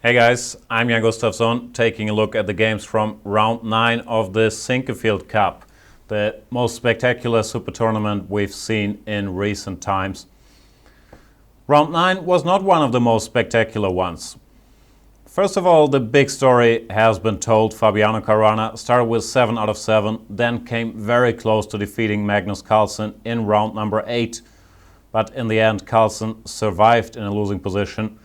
Hey guys, I'm Jan Gustafsson, taking a look at the games from round 9 of the Sinquefield Cup, the most spectacular super tournament we've seen in recent times. Round 9 was not one of the most spectacular ones. First of all, the big story has been told. Fabiano Caruana started with 7 out of 7, then came very close to defeating Magnus Carlsen in round number 8. But in the end, Carlsen survived in a losing position,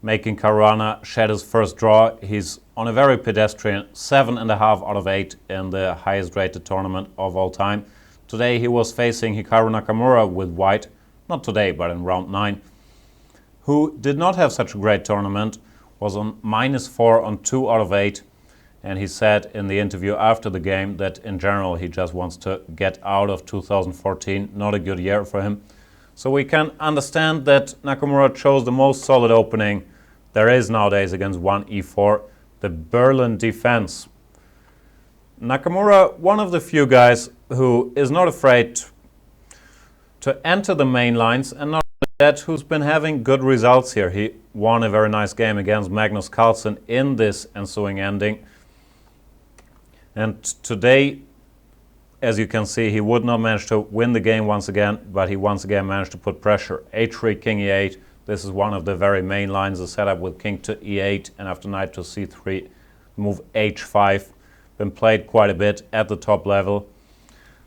making Caruana shed his first draw. He's on a very pedestrian 7.5 out of 8 in the highest rated tournament of all time. Today he was facing Hikaru Nakamura with white, not today but in round 9, who did not have such a great tournament, was on -4 on 2 out of 8, and he said in the interview after the game that in general he just wants to get out of 2014, not a good year for him. So we can understand that Nakamura chose the most solid opening there is nowadays against 1e4, the Berlin defense. Nakamura, one of the few guys who is not afraid to enter the main lines, and not only that, who's been having good results here. He won a very nice game against Magnus Carlsen in this ensuing ending. And today, as you can see, he would not manage to win the game once again, but he once again managed to put pressure. h3, king e8. This is one of the very main lines, the setup with king to e8 and after knight to c3, move h5. Been played quite a bit at the top level.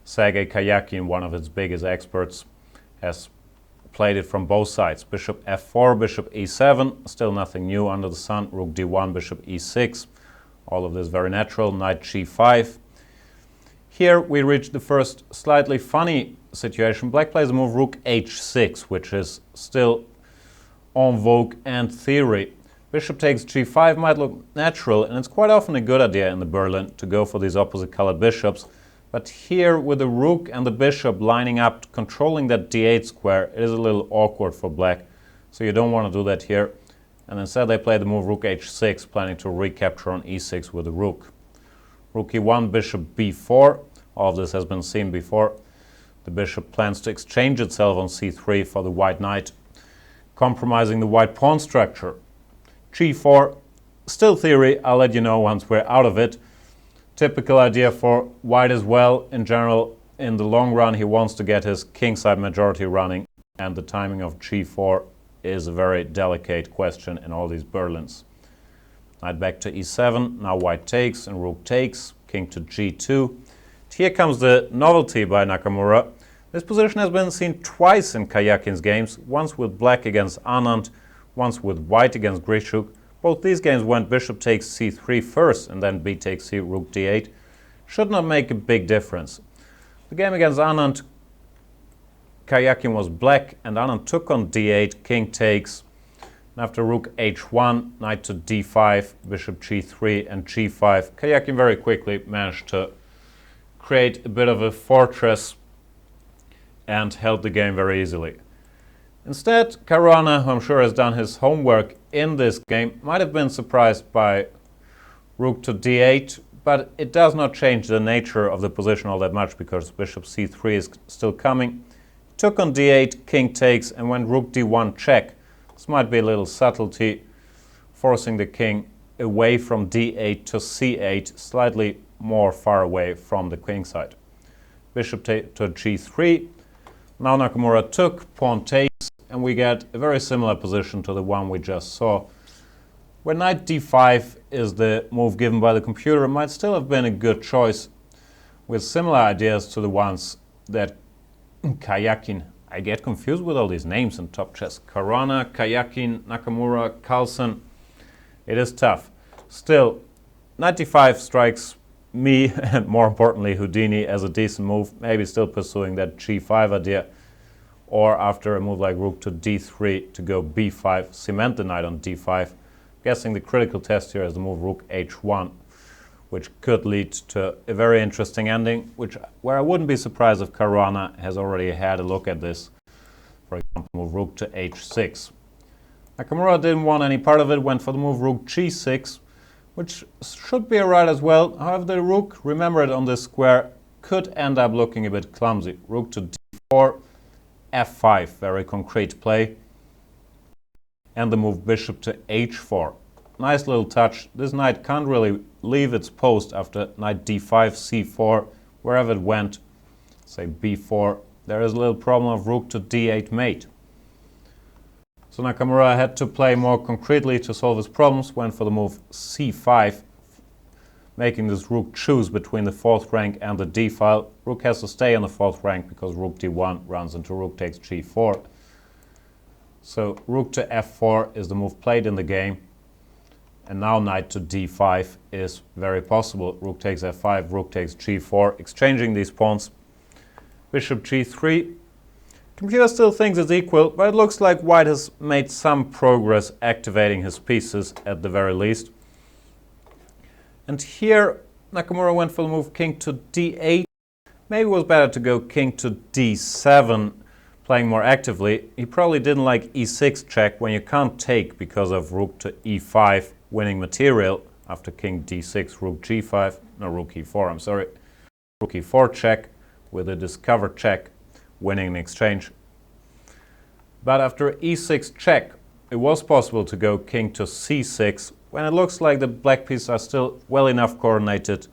Sergei Karjakin, one of its biggest experts, has played it from both sides. Bishop f4, bishop e7, still nothing new under the sun. Rook d1, bishop e6. All of this very natural. Knight g5. Here we reach the first slightly funny situation. Black plays the move rook h6, which is still en vogue and theory. Bishop takes g5 might look natural, and it's quite often a good idea in the Berlin to go for these opposite colored bishops. But here with the rook and the bishop lining up, controlling that d8 square, it is a little awkward for black. So you don't want to do that here. And instead they play the move rook h6, planning to recapture on e6 with the rook. Rook e1, bishop b4. All of this has been seen before. The bishop plans to exchange itself on c3 for the white knight, compromising the white pawn structure. g4, still theory, I'll let you know once we're out of it. Typical idea for white as well. In general, in the long run, he wants to get his kingside majority running, and the timing of g4 is a very delicate question in all these Berlins. Knight back to e7, now white takes and rook takes, king to g2. Here comes the novelty by Nakamura. This position has been seen twice in Karjakin's games, once with black against Anand, once with white against Grishuk. Both these games went bishop takes c3 first and then b takes c, rook d8. Should not make a big difference. The game against Anand, Karjakin was black and Anand took on d8, king takes. And after rook h1, knight to d5, bishop g3 and g5, Karjakin very quickly managed to create a bit of a fortress and held the game very easily. Instead, Caruana, who I'm sure has done his homework in this game, might have been surprised by rook to d8, but it does not change the nature of the position all that much because bishop c3 is still coming. Took on d8, king takes, and went rook d1 check. This might be a little subtlety, forcing the king away from d8 to c8, slightly more far away from the king side. Bishop to g3. Now Nakamura took, pawn takes, and we get a very similar position to the one we just saw. Where knight d5 is the move given by the computer, it might still have been a good choice with similar ideas to the ones that Karjakin, I get confused with all these names in top chess. Caruana, Karjakin, Nakamura, Carlsen. It is tough. Still, knight d5 strikes me, and more importantly Houdini, as a decent move. Maybe still pursuing that g5 idea, or after a move like rook to d3 to go b5, cement the knight on d5. Guessing the critical test here is the move rook h1, which could lead to a very interesting ending, where I wouldn't be surprised if Caruana has already had a look at this. For example, move rook to h6. Nakamura didn't want any part of it, went for the move rook g6, which should be alright as well. However, the rook, remember it on this square, could end up looking a bit clumsy. Rook to d4, f5, very concrete play. And the move bishop to h4. nice little touch. This knight can't really leave its post after knight d5, c4, wherever it went, say b4. There is a little problem of rook to d8 mate. So Nakamura had to play more concretely to solve his problems, went for the move c5, making this rook choose between the fourth rank and the d file. Rook has to stay on the fourth rank because rook d1 runs into rook takes g4. So rook to f4 is the move played in the game. And now knight to d5 is very possible. Rook takes f5, rook takes g4, exchanging these pawns. Bishop g3. Computer still thinks it's equal, but it looks like white has made some progress activating his pieces at the very least. And here Nakamura went for the move king to d8. Maybe it was better to go king to d7, playing more actively. He probably didn't like e6 check when you can't take because of rook to e5 winning material after king d6, rook g5, no, rook e4, I'm sorry. Rook e4 check with a discover check, winning an exchange. But after e6 check, it was possible to go king to c6 when it looks like the black pieces are still well enough coordinated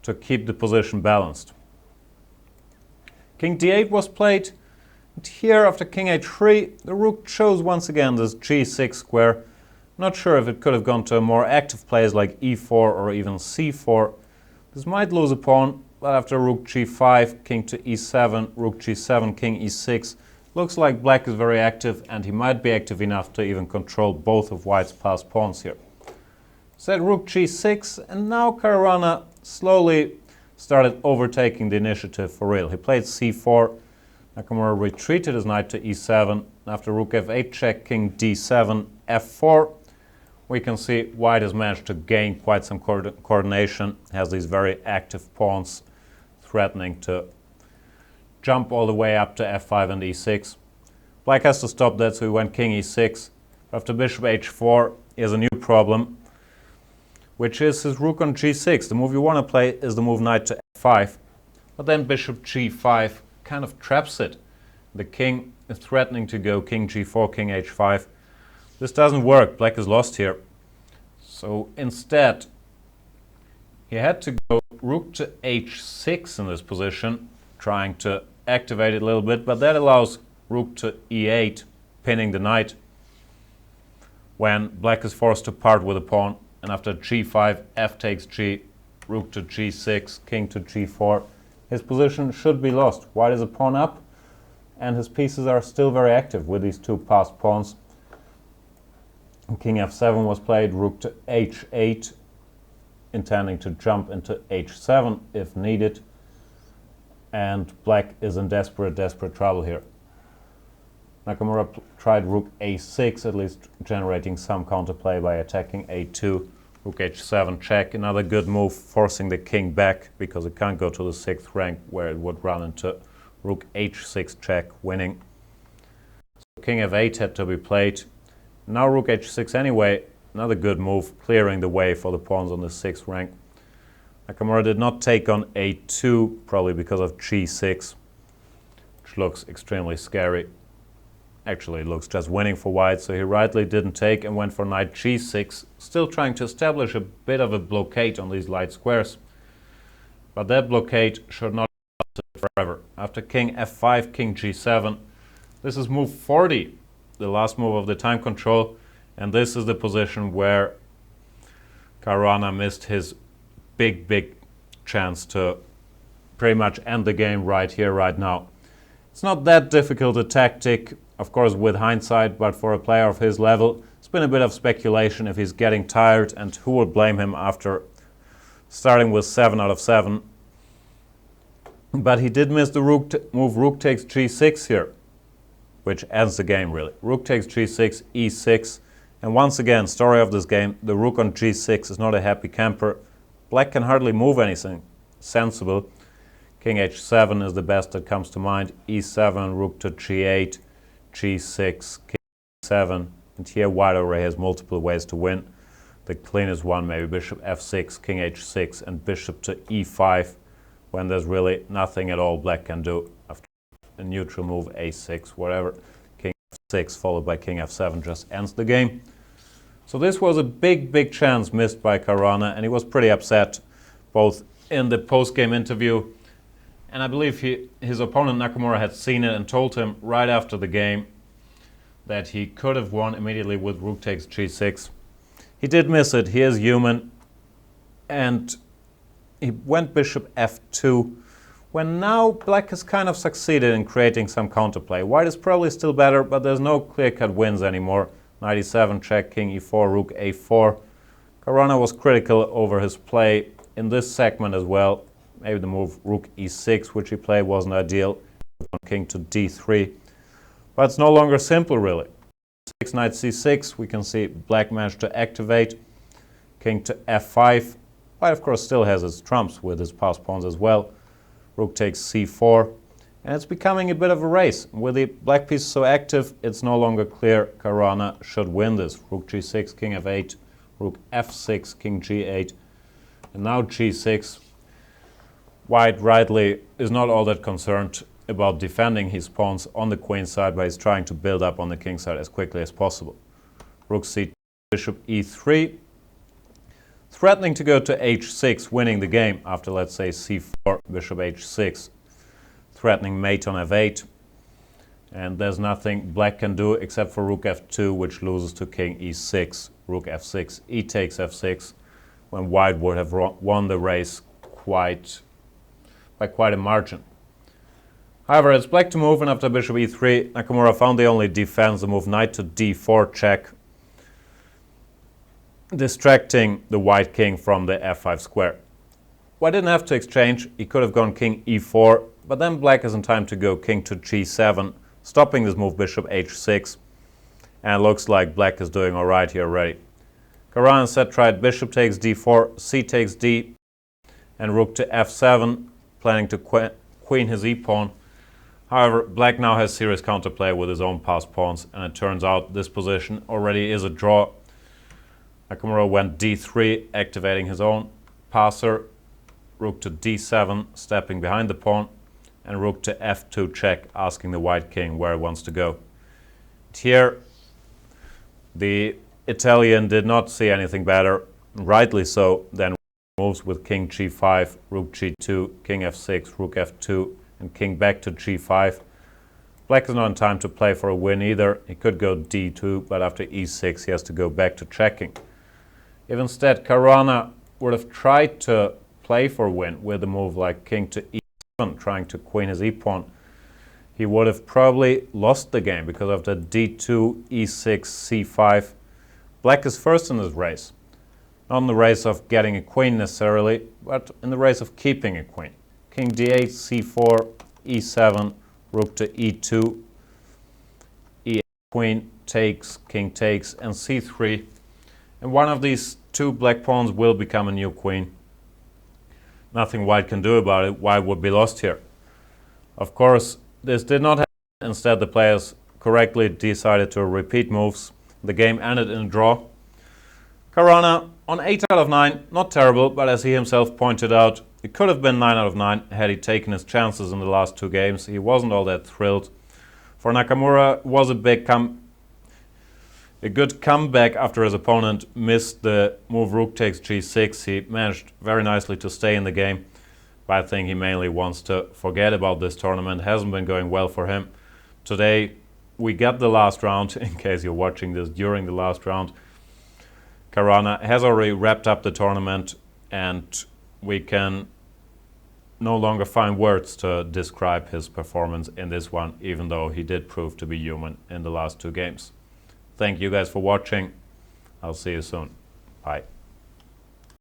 to keep the position balanced. King d8 was played, and here after king h3, the rook chose once again this g6 square. Not sure if it could have gone to a more active place like e4 or even c4. This might lose a pawn, but after rook g5, king to e7, rook g7, king e6, looks like black is very active, and he might be active enough to even control both of white's passed pawns here. Set rook g6, and now Caruana slowly started overtaking the initiative for real. He played c4, Nakamura retreated his knight to e7, after rook f8 check, king d7, f4, we can see white has managed to gain quite some coordination, has these very active pawns threatening to jump all the way up to f5 and e6. Black has to stop that, so he went king e6. After bishop h4, he has a new problem, which is his rook on g6. The move you want to play is the move knight to f5, but then bishop g5 kind of traps it. The king is threatening to go king g4, king h5. This doesn't work. Black is lost here. So instead, he had to go rook to h6 in this position, trying to activate it a little bit, but that allows rook to e8, pinning the knight, when black is forced to part with a pawn. And after g5, f takes g, rook to g6, king to g4, his position should be lost. White is a pawn up, and his pieces are still very active with these two passed pawns. King f7 was played, rook to h8, intending to jump into h7 if needed. And black is in desperate trouble here. Nakamura tried rook a6, at least generating some counterplay by attacking a2. Rook h7 check, another good move, forcing the king back because it can't go to the 6th rank where it would run into rook h6 check, winning. So king f8 had to be played. Now rook h6 anyway, another good move, clearing the way for the pawns on the 6th rank. Nakamura did not take on a2, probably because of g6, which looks extremely scary. Actually, it looks just winning for white, so he rightly didn't take and went for knight g6, still trying to establish a bit of a blockade on these light squares. But that blockade should not last forever. After king f5, king g7, this is move 40, the last move of the time control, and this is the position where Caruana missed his big chance to pretty much end the game right here, right now. It's not that difficult a tactic, of course, with hindsight, but for a player of his level, it's been a bit of speculation if he's getting tired, and who would blame him after starting with 7 out of 7. But he did miss the move rook takes g6 here, which ends the game really. Rook takes g6, e6, and once again, story of this game, the rook on g6 is not a happy camper. Black can hardly move anything sensible. King h7 is the best that comes to mind. e7, rook to g8, g6, king e7, and here white already has multiple ways to win. The cleanest one maybe bishop f6, king h6, and bishop to e5, when there's really nothing at all black can do. After a neutral move, a6, whatever, king f6 followed by king f7 just ends the game. So this was a big chance missed by Caruana, and he was pretty upset, both in the post-game interview, and I believe his opponent Nakamura had seen it and told him right after the game that he could have won immediately with rook takes g6. He did miss it, he is human, and he went bishop f2, when now black has kind of succeeded in creating some counterplay. White is probably still better, but there's no clear-cut wins anymore. Knight e7, check, king e4, rook a4. Caruana was critical over his play in this segment as well. Maybe the move rook e6, which he played, wasn't ideal. King to d3. But it's no longer simple, really. Knight c6, we can see black managed to activate. King to f5. White, of course, still has its trumps with his passed pawns as well. Rook takes c4. And it's becoming a bit of a race. With the black piece so active, it's no longer clear Caruana should win this. Rook g6, king f8, rook f6, king g8, and now g6. White rightly is not all that concerned about defending his pawns on the queen side, but he's trying to build up on the king side as quickly as possible. Rook c2, bishop e3, threatening to go to h6, winning the game after, let's say, c4, bishop h6. Threatening mate on f8, and there's nothing black can do except for rook f2, which loses to king e6, rook f6, e takes f6, when white would have won the race by quite a margin. However, it's black to move, and after bishop e3, Nakamura found the only defense, the move knight to d4 check, distracting the white king from the f5 square. White didn't have to exchange, he could have gone king e4, but then black is in time to go king to g7, stopping this move bishop h6, and it looks like black is doing alright here already. Caruana instead tried bishop takes d4, c takes d, and rook to f7, planning to queen his e-pawn. However, black now has serious counterplay with his own passed pawns, and it turns out this position already is a draw. Nakamura went d3, activating his own passer, rook to d7, stepping behind the pawn, and rook to f2 check, asking the white king where he wants to go. Here, the Italian did not see anything better, rightly so, than moves with king g5, rook g2, king f6, rook f2, and king back to g5. Black is not in time to play for a win either. He could go d2, but after e6 he has to go back to checking. If instead Caruana would have tried to play for a win with a move like king to e7, trying to queen his e-pawn, he would have probably lost the game, because after d2, e6, c5, black is first in this race. Not in the race of getting a queen necessarily, but in the race of keeping a queen. King d8, c4, e7, rook to e2, e8, queen takes, king takes, and c3. And one of these two black pawns will become a new queen. Nothing white can do about it. White would be lost here. Of course, this did not happen. Instead, the players correctly decided to repeat moves. The game ended in a draw. Caruana on 8 out of 9, not terrible, but as he himself pointed out, it could have been 9 out of 9 had he taken his chances in the last two games. He wasn't all that thrilled. For Nakamura, it was a good comeback after his opponent missed the move rook takes g6. He managed very nicely to stay in the game, but I think he mainly wants to forget about this tournament. It hasn't been going well for him. Today we get the last round, in case you're watching this during the last round. Caruana has already wrapped up the tournament, and we can no longer find words to describe his performance in this one, even though he did prove to be human in the last two games. Thank you guys for watching. I'll see you soon. Bye.